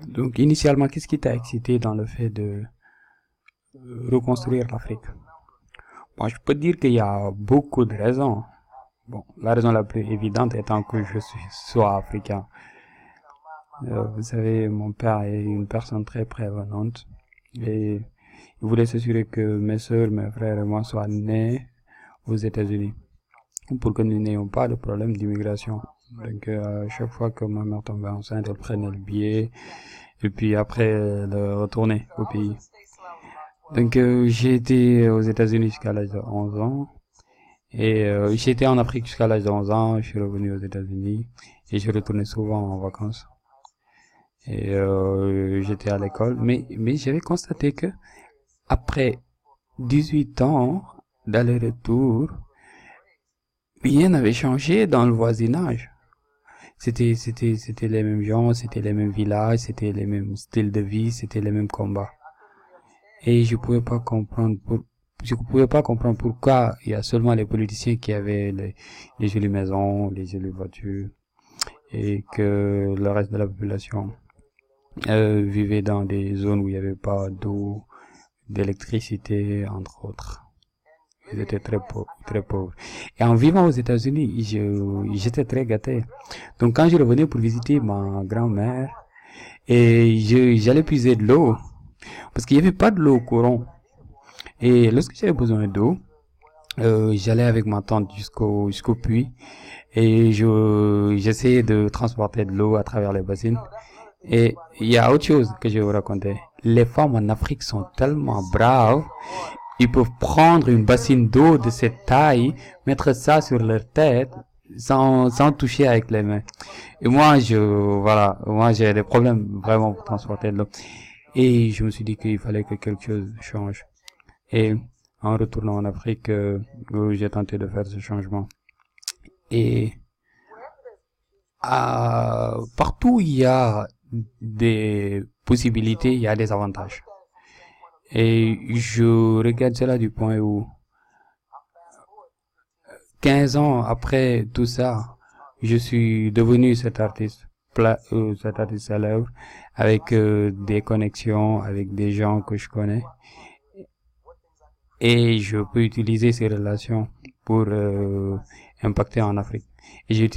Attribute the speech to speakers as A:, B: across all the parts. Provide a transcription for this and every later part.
A: Donc, initialement, qu'est-ce qui t'a excité dans le fait de reconstruire l'Afrique? Bon, je peux dire qu'il y a beaucoup de raisons. Bon, la raison la plus évidente étant que je suis soit africain. Vous savez, mon père est une personne très prévenante et il voulait s'assurer que mes sœurs, mes frères et moi soient nés aux États-Unis pour que nous n'ayons pas de problème d'immigration. Donc, à chaque fois que ma mère tombait enceinte, elle prenait le billet et puis après, elle retournait au pays. Donc, j'ai été aux États-Unis jusqu'à l'âge de 11 ans. Et j'étais en Afrique jusqu'à l'âge de 11 ans, je suis revenu aux États-Unis et je retournais souvent en vacances. Et j'étais à l'école, mais j'avais constaté que après 18 ans d'aller-retour, rien n'avait changé dans le voisinage. C'était les mêmes gens, c'était les mêmes villages, c'était les mêmes styles de vie, c'était les mêmes combats. Et je pouvais pas comprendre pourquoi il y a seulement les politiciens qui avaient les jolies maisons, les jolies voitures, et que le reste de la population vivait dans des zones où il n'y avait pas d'eau, d'électricité, entre autres. Ils étaient très pauvres, très pauvres. Et en vivant aux États-Unis, j'étais très gâté. Donc quand je revenais pour visiter ma grand-mère, et j'allais puiser de l'eau, parce qu'il n'y avait pas de l'eau courante. Et lorsque j'avais besoin d'eau, j'allais avec ma tante jusqu'au puits et j'essayais de transporter de l'eau à travers les bassines. Et il y a autre chose que je vais vous raconter. Les femmes en Afrique sont tellement braves, ils peuvent prendre une bassine d'eau de cette taille, mettre ça sur leur tête sans toucher avec les mains. Et moi j'ai des problèmes vraiment pour transporter de l'eau. Et je me suis dit qu'il fallait que quelque chose change. Et en retournant en Afrique, j'ai tenté de faire ce changement. Et partout où il y a des possibilités, il y a des avantages. Et je regarde cela du point où 15 ans après tout ça, je suis devenu cet artiste célèbre avec des connexions, avec des gens que je connais. Et je peux utiliser ces relations pour impacter en Afrique. Et j'ai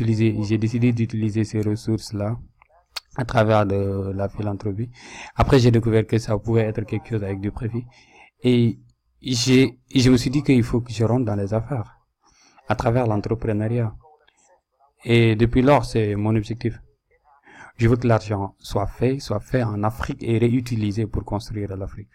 A: décidé d'utiliser ces ressources-là à travers de la philanthropie. Après, j'ai découvert que ça pouvait être quelque chose avec du profit. Et je me suis dit qu'il faut que je rentre dans les affaires à travers l'entrepreneuriat. Et depuis lors, c'est mon objectif. Je veux que l'argent soit fait en Afrique et réutilisé pour construire l'Afrique.